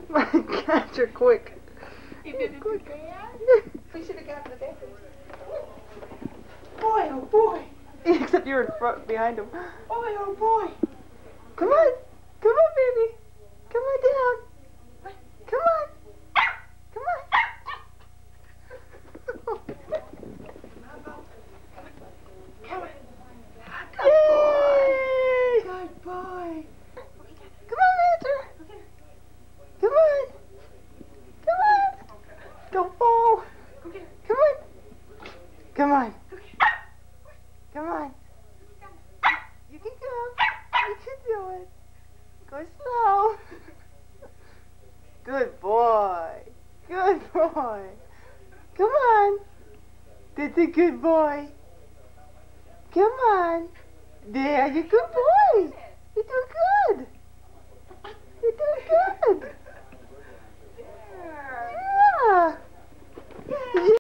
My God, you're quick. He did it Quick. too bad. We should have gotten the bathroom. Boy, oh boy. Except you're in front, behind him. Boy, oh boy. Come on. Come on, baby. Come on down. Come on. Come on. Come on. Yay! Good boy. Come on, Andrew. Come on. Come on. Don't fall. Come on. Come on. Come on. You can go. You can do it. Go slow. Good boy. Good boy. Come on. That's a good boy. Come on. There, you're a good boy. You do good.